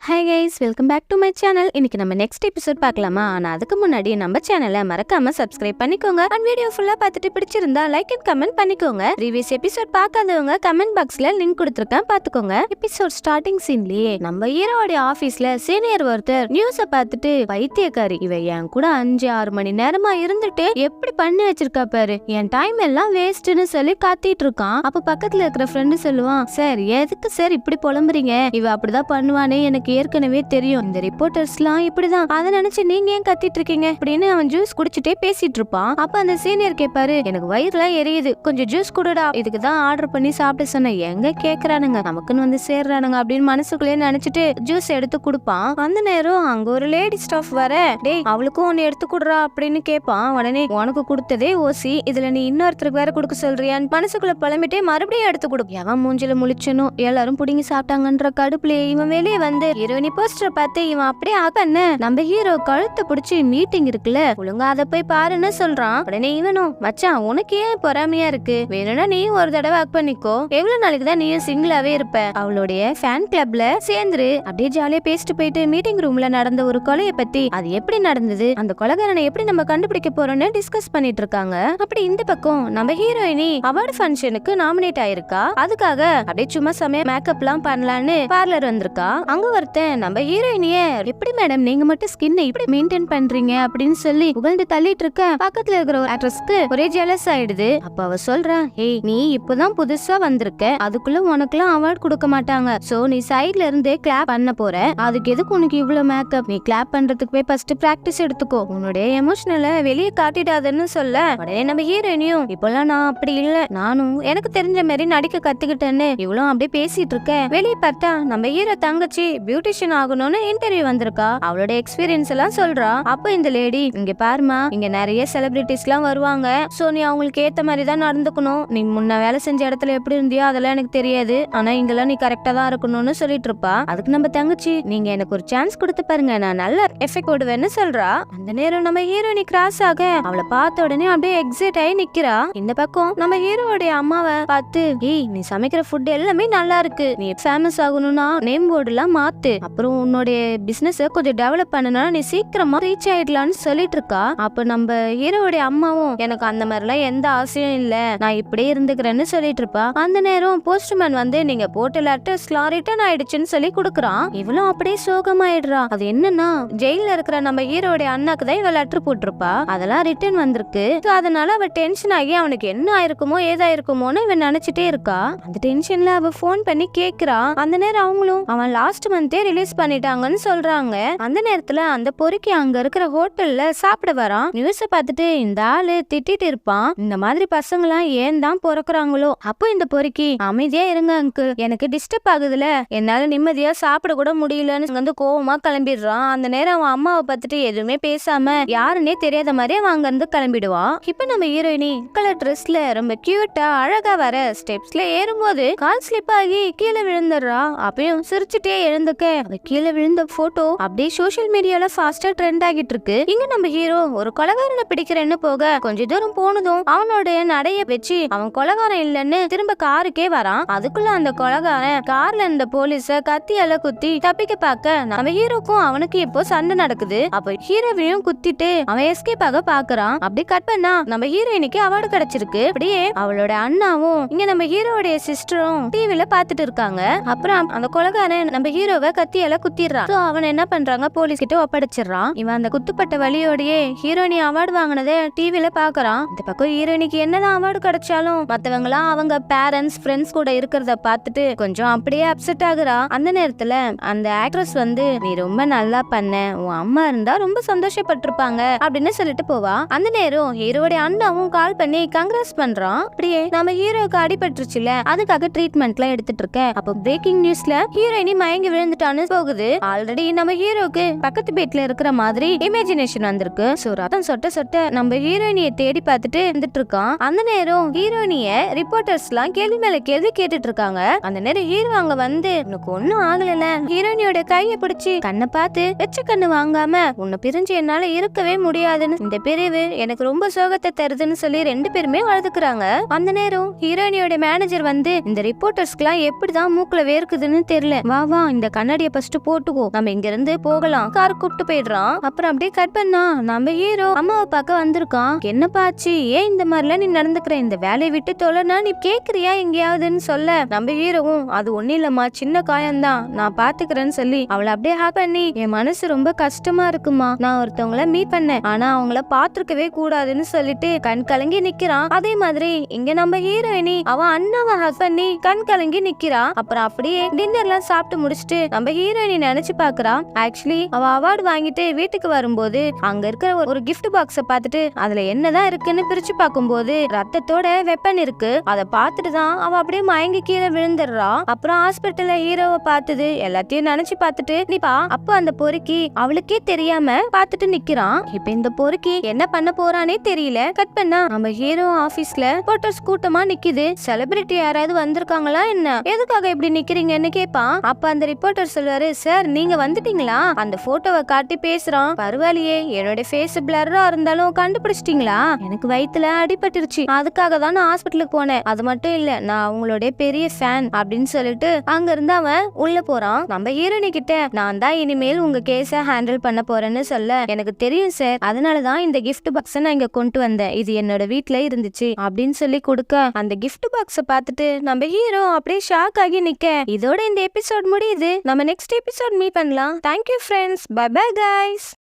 Hi guys, welcome back to my channel. இன்னைக்கு நம்ம next episode பார்க்கலாமா? ஆனா அதுக்கு முன்னாடி நம்ம சேனலை மறக்காம சப்ஸ்கிரைப் பண்ணிக்கோங்க. அண்ட் வீடியோ ஃபுல்லா பார்த்துட்டு பிடிச்சிருந்தா லைக் அண்ட் கமெண்ட் பண்ணிக்கோங்க. ப்ரீவியஸ் எபிசோட் பார்க்காதவங்க கமெண்ட் பாக்ஸ்ல லிங்க் கொடுத்துருக்கேன், பாத்துக்கோங்க. எபிசோட் ஸ்டார்டிங் சீன்லயே நம்ம ஹீரோவோட ஆபீஸ்ல சீனியர் ஒருத்தர் நியூஸ பார்த்துட்டு, பைத்தியக்காரி இவ என் கூட 5-6 மணி நேரமா இருந்துட்டு எப்படி பண்ணி வச்சிருக்கா பாரு, என் டைம் எல்லாம் வேஸ்ட்னு சொல்லி காத்திட்டு இருக்கான். அப்ப பக்கத்துல இருக்கிற ஃப்ரெண்டு சொல்லுவான், சார் எதுக்கு சார் இப்படி புலம்புறீங்க, இவ அப்படிதான் பண்ணுவானே எனக்கு ஏற்கனவே தெரியும், இந்த ரிப்போர்ட்டர்ஸ்லாம் இப்படிதான், அதை நினைச்சு நீங்க ஏன் கத்திட்டு இருக்கீங்க அப்படின்னு அவன் ஜூஸ் குடிச்சிட்டே பேசிட்டு இருப்பான். அப்ப அந்த சீனியர் கேட்பாரு, எனக்கு வயிறுலாம் எரியுது, கொஞ்சம் ஜூஸ் குடுடா, இதுக்கு தான் ஆர்டர் பண்ணி சாப்பிட சொன்னேன், எங்க கேக்குறானுங்க, நமக்குன்னு வந்து சேர்றானுங்க அப்படின்னு மனசுக்குள்ளே நினைச்சிட்டு ஜூஸ் எடுத்து கொடுப்பான். அந்த நேரம் அங்க ஒரு லேடி ஸ்டாஃப் வர, டேய் அவளுக்கும் ஒன்னு எடுத்து குடுறா அப்படின்னு கேட்பான். உடனே உனக்கு கொடுத்ததே ஓசி, இதுல நீ இன்னொருத்தருக்கு வேற கொடுக்க சொல்றியான்னு மனசுக்குள்ள புலம்பிட்டே மறுபடியும் எடுத்து கொடு. எவன் மூஞ்சில முழிச்சனும் எல்லாரும் புடிங்கி சாப்பிட்டாங்கன்ற கடுப்புல இவன் வெளியே வந்து ஹீரோயினி போஸ்டர் பார்த்து இவன் அப்படியே ஆகன்னு நம்ம ஹீரோ கழுத்தை பிடிச்சி மீட்டிங் இருக்குல்ல ஒழுங்கா அதை போய் பாருன்னு சொல்றான். உடனே இவனும், மச்சான் உனக்கு ஏன் பொறாமையா இருக்கு, வேணும்னா நீ ஒரு தடவை ஆக் பண்ணிக்கோ, எவ்வளவு நாளைக்கு தான் நீயும் சிங்கிளாவே இருப்ப, அவளுடைய ஃபேன் கிளப்ல சேர்ந்துரு அப்படியே ஜாலியா பேசிட்டு போயிட்டு மீட்டிங் ரூம்ல நடந்த ஒரு கொலையை பத்தி, அது எப்படி நடந்தது, அந்த கொலைகாரனை எப்படி நம்ம கண்டுபிடிக்க போறோம்னு டிஸ்கஸ் பண்ணிட்டு இருக்காங்க. அப்படி இந்த பக்கம் நம்ம ஹீரோயினி அவார்டு ஃபங்க்ஷனுக்கு நாமினேட் ஆயிருக்கா. அதுக்காக அப்படியே சும்மா சமய மேக்கப் எல்லாம் பண்ணலான்னு பார்லர் வந்திருக்கா. அங்க ஒருத்தன் நம்ம ஹீரோயினிய, எப்படி மேடம் நீங்க மட்டும் ஸ்கின் இப்படி மெயின்டைன் பண்றீங்க அப்படின்னு சொல்லி புகழ்ந்து தள்ளிட்டு இருக்க, பக்கத்துல இருக்கிற ஒரு ஆக்ட்ரஸ்க்கு ஒரே ஜெலஸ் ஆயிடுது. அப்ப அவ சொல்றா, ஏய் நீ இப்பதான் புதுசா வந்திருக்க, அதுக்குள்ள உனக்குலாம் அவார்ட் கொடுக்க மாட்டாங்க, சோ நீ சைட்ல இருந்தே கிளாப் பண்ண போற, அதுக்கு எதுக்கு உனக்கு இவ்வளவு மேக்கப், நீ கிளாப் பண்றதுக்கு போய் ஃபர்ஸ்ட் பிராக்டிஸ் எடுத்துக்கோ, உன்னுடைய எமோஷனலை வெளியே காட்டிடாதன்னு சொல்ல, உடனே நம்ம ஹீரோயினியும், இப்பெல்லாம் நான் அப்படி இல்ல, நானும் எனக்கு தெரிஞ்ச மாதிரி நடிக்க கத்துக்கிட்டேன்னு இவ்வளவு அப்படியே பேசிட்டு இருக்க. வெளியே பார்த்தா நம்ம ஹீரோ தங்கச்சி பியூட்டிஷியன் ஆகணும்னு இன்டர்வியூ வந்திருக்கா. அவளோட எக்ஸ்பீரியன்ஸ் எல்லாம் சொல்றா. அப்ப இந்த லேடி, இங்க பாருமா, இங்க நிறைய செலிபிரிட்டிஸ் எல்லாம் வருவாங்க, சோ நீ அவங்களுக்கு ஏத்த மாதிரி தான் நடந்துக்கணும், நீ முன்ன வேலை செஞ்ச இடத்துல எப்படி இருந்தியோ அதெல்லாம் எனக்கு தெரியாது, ஆனா இங்கெல்லாம் நீ கரெக்டா தான் இருக்கணும்னு சொல்லிட்டு இருப்பா. அதுக்கு நம்ம தங்கச்சி, நீங்க எனக்கு ஒரு சான்ஸ் கொடுத்து பாருங்க, நான் நல்ல எஃபெக்ட் போடுவேன்னு சொல்றா. அந்த நேரம் நம்ம ஹீரோயினி கிராஸ் ஆக அவளை பார்த்த உடனே அப்படியே எக்ஸைட் ஆகி நிக்கிறா. இந்த பக்கம் நம்ம ஹீரோடைய அம்மாவை பார்த்து, ஏய் நீ சமைக்கிற ஃபுட் எல்லாமே நல்லா இருக்கு, நீ ஃபேமஸ் ஆகணும்னா நேம் போர்டு எல்லாம் மாத்து, அப்புறம் உன்னுடைய பிசினஸ் கொஞ்சம் டெவலப் பண்ணனா நீ சீக்கிரமா ரீச் ஆயிடலாம்னு சொல்லிட்டு இருக்கா. அப்ப நம்ம ஹீரோடைய அம்மாவும், எனக்கு அந்த மாதிரிலாம் எந்த ஆசையும் இல்ல, நான் இப்படியே இருந்துக்கிறேன்னு சொல்லிட்டு இருப்பா. அந்த நேரம் போஸ்ட்மேன் வந்து, நீங்க போட்ட லெட்டர்ஸ்லாம் ரிட்டர்ன் ஆயிடுச்சுன்னு சொல்லி கொடுக்குறான். இவளும் அப்படியே சோகமாயிடுறா. அது என்னன்னா, ஜெயில இருக்கிற நம்ம ஹீரோடைய அண்ணாக்கு தான் இவ லெட்டர் போட்டிருப்பா, அதெல்லாம் ரிட்டர்ன் வந்திருக்கு. அதனால அவ டென்ஷன் ஆகி அவனுக்கு என்ன ஆயிருக்குமோ ஏதாயிருக்குமோன்னு இவன் நினைச்சிட்டே இருக்கா. அந்த டென்ஷன்ல அவ போன் பண்ணி கேக்குறா. அந்த நேரம் அவங்களும், அவன் லாஸ்ட் மந்தே ரிலீஸ் பண்ணிட்டாங்கன்னு சொல்றாங்க. அந்த நேரத்துல அந்த பொறுக்கி அங்க இருக்கிற ஹோட்டல்ல சாப்பிட வரான். நியூஸ பார்த்துட்டு இந்த ஆளு திட்டிட்டு இருப்பான், இந்த மாதிரி பசங்களாம் ஏன் தான் பிறக்குறாங்களோ. அப்போ இந்த பொறுக்கி, அமைதியா இருங்க அங்கிள், எனக்கு டிஸ்டர்ப் ஆகுதுல, என்னால நிம்மதியா சாப்பிட கூட முடியலன்னு வந்து கோவமா கிளம்பிடுறான். அந்த நேரம் அவன் அம்மாவை பார்த்துட்டு எதுவுமே பேசாம யாருன்னே தெரியாத மாதிரி அவன் அங்க இருந்து கிளம்பிடுவான். இப்ப நம்ம ஹீரோயினி கலர் ட்ரெஸ்ல ரொம்ப கியூட்டா அழகா வர ஸ்டெப்ஸ்ல ஏறும்போது கால் ஸ்லிப் ஆகி கீழே விழுந்துடுறா. அப்பயும் சிரிச்சுட்டே எழுந்துக்க கீழே விழுந்த போட்டோ அப்படியே சோசியல் மீடியால ஃபாஸ்டா ட்ரெண்ட் ஆகிட்டு இருக்கு. இங்க நம்ம ஹீரோ ஒரு கொலகாரனை பிடிக்கிறேன்னு போக கொஞ்ச தூரம் போனதும் அவனோட நடைய வச்சு அவன் கொலகாரன் இல்லன்னு திரும்ப காருக்கே வரான். அதுக்குள்ள அந்த கொலகாரன் கார்ல இருந்த போலீஸ கத்தியால குத்தி தப்பிக்க பார்க்க நம்ம ஹீரோக்கும் அவனுக்கு இப்போ சண்டை நடக்குது. அப்ப ஹீரோவையும் குத்திட்டு அவன் எஸ்கேப் ஆக பாக்குறான். அப்படி கட் பண்ணா நம்ம ஹீரோயினுக்கு அவார்டு கிடைச்சிருக்கு. அப்படியே அவளோட அண்ணாவும் இங்க நம்ம ஹீரோடைய சிஸ்டரும் டிவில பாத்துட்டு இருக்காங்க. அப்புறம் அந்த கொலகாரன் நம்ம ஹீரோவை கத்தியால குத்திடுறான். அவன் என்ன பண்றாங்க, போலீஸ் கிட்ட ஒப்படைச்சிடறான். இவன் அந்த குத்துப்பட்ட வலியோடயே ஹீரோயினி அவார்டு வாங்கினதை டிவில பாக்குறான். இந்த பக்கம் ஹீரோயினிக்கு என்னதான் அவார்டு கிடைச்சாலும் மத்தவங்க எல்லாம் அவங்க பேரண்ட்ஸ் ஃப்ரெண்ட்ஸ் கூட இருக்கிறத பார்த்துட்டு கொஞ்சம் அப்படியே அப்செட் ஆகுறா. அந்த நேரத்துல அந்த ஆக்ட்ரஸ் வந்து, நீ ரொம்ப நல்லா பண்ண, உன் அம்மா இருந்தா ரொம்ப சந்தோஷப்பட்டிருப்பாங்க அப்படின்னு சொல்லிட்டு போவா. அந்த நேரம் ஹீரோடைய அண்ணாவும் கால் பண்ணி கங்க்ராஸ் பண்றான். அப்படியே நம்ம ஹீரோக்கு அடிபட்டுருச்சுல, அதுக்காக ட்ரீட்மெண்ட்லாம் எடுத்துட்டு இருக்க. அப்போ பிரேக்கிங் நியூஸ்ல ஹீரோயினி மயங்கி விழுந்துட்டான்னு போகுது. ஆல்ரெடி நம்ம ஹீரோக்கு பக்கத்து பேட்ல இருக்கிற மாதிரி இமேஜினேஷன் வந்திருக்கு. சோ ரத்தம் சொட்ட சொட்ட நம்ம ஹீரோயினியை தேடி பார்த்துட்டு இருந்துட்டு இருக்கான். அந்த நேரம் ஹீரோயினிய ரிப்போர்ட்டர்ஸ் எல்லாம் கேள்வி மேல கேள்வி கேட்டுட்டு இருக்காங்க. அந்த நேரம் ஹீரோ அங்க வந்து, உனக்கு ஒன்னும் ஆகல, ஹீரோயினியோட கையை பிடிச்சி கண்ணை பார்த்து வெச்ச கண்ணு வாங்காம உன்னை பிரிஞ்சு என்னால இருக்கவே முடியாதுன்னு, இந்த பிரிவு எனக்கு ரொம்ப சோகத்தை தருதுன்னு சொல்லி ரெண்டு பேருமே வளர்த்துக்கிறாங்க. அந்த நேரம் ஹீரோயினியோட மேனேஜர் வந்து, இந்த ரிப்போர்ட்டர்ஸ்க்கு எல்லாம் எப்படிதான் மூக்குல வேர்க்குதுன்னு தெரியல, வா வா இந்த கண்ணாடி கண்ணாடிய ஃபர்ஸ்ட் போட்டுக்கோ, நம்ம இங்க இருந்து போகலாம். கார் கூப்பிட்டு போயிடுறான். அப்புறம் அப்படியே கட் பண்ணா நம்ம ஹீரோ அம்மாவை பார்க்க வந்திருக்கான். என்னப்பா ஆச்சு, ஏன் இந்த மாதிரிலாம் நீ நடந்துக்கிற, இந்த வேலையை விட்டு தொலைனா நீ கேக்குறியா எங்கேயாவதுன்னு சொல்ல, நம்ம ஹீரோவும் அது ஒன்னும் இல்லம்மா, சின்ன காயம்தான், நான் பாத்துக்கிறேன்னு சொல்லி அவளை அப்படியே ஹேக் பண்ணி, என் மனசு ரொம்ப கஷ்டமா இருக்குமா, நான் ஒருத்தவங்கள மீட் பண்ணேன், ஆனா அவங்கள பாத்துருக்கவே கூடாதுன்னு சொல்லிட்டு கண் கலங்கி நிக்கிறான். அதே மாதிரி இங்க நம்ம ஹீரோயினி அவன் அண்ணாவை ஹேக் பண்ணி கண் கலங்கி நிக்கிறா. அப்புறம் அப்படியே டின்னர்லாம் சாப்பிட்டு முடிச்சுட்டு நம்ம ஹீரோயினி நினைச்சு பாக்குறா. ஆக்சுவலி அவ அவார்டு வாங்கிட்டு வீட்டுக்கு வரும்போது அங்க இருக்கிற ஒரு கிஃப்ட் பாக்ஸ பார்த்துட்டு அதுல என்னதான் இருக்குன்னு பிரிச்சு பார்க்கும்போது ரத்தத்தோட வெப்பன் இருக்கு. அதை பார்த்துட்டு தான் அவ அப்படியே மயங்கி கீழே விழுந்துடுறா. அப்புறம் ஹாஸ்பிட்டல்ல ஹீரோவை பார்த்தது எல்லாத்தையும் நினைச்சு பார்த்துட்டு நிப்பா. அப்ப அந்த பொறுக்கி அவளுக்கே தெரியாம பார்த்துட்டு நிக்கிறான். இப்ப இந்த பொறுக்கி என்ன பண்ண போறானே தெரியல. கட் பண்ணா நம்ம ஹீரோ ஆபீஸ்ல போட்டோஸ் கூட்டமா நிக்குது. செலிபிரிட்டி யாராவது வந்திருக்காங்களா என்ன, எதுக்காக இப்படி நிக்கிறீங்கன்னு கேட்பான். அப்ப அந்த ரிப்போர்ட்டர் சொல்லுவாரு, சார் நீங்க வந்துட்டீங்களா, அந்த போட்டோவை காட்டி பேசுறான். பரவாயில்லையே, என்னோட ஃபேஸ் பிளர்ரா இருந்தாலும் கண்டுபிடிச்சிட்டீங்களா, எனக்கு வயித்துல அடிபட்டுருச்சு, அதுக்காக தான் நான் ஹாஸ்பிட்டலுக்கு போனேன், அது மட்டும் இல்ல நான் அவங்களோட பெரிய ஃபேன் அப்படின்னு சொல்லிட்டு அங்க இருந்து அவன் உள்ள போறான். நம்ம ஹீரோனி கிட்ட நான் தான் இனிமேல் உங்க கேஸ ஹேண்டில் பண்ண போறேன்னு சொல்ல, எனக்கு தெரியும் சார், அதனாலதான் இந்த கிஃப்ட் பாக்ஸ நான் இங்க கொண்டு வந்தேன், இது என்னோட வீட்ல இருந்துச்சு அப்படின்னு சொல்லி கொடுக்க, அந்த கிஃப்ட் பாக்ஸ பார்த்துட்டு நம்ம ஹீரோ அப்படியே ஷாக் ஆகி நிக்க. இதோட இந்த எபிசோட் முடியுது. நம்ம நெக்ஸ்ட் எபிசோட் மீட் பண்ணலாம். Thank you friends, bye bye guys.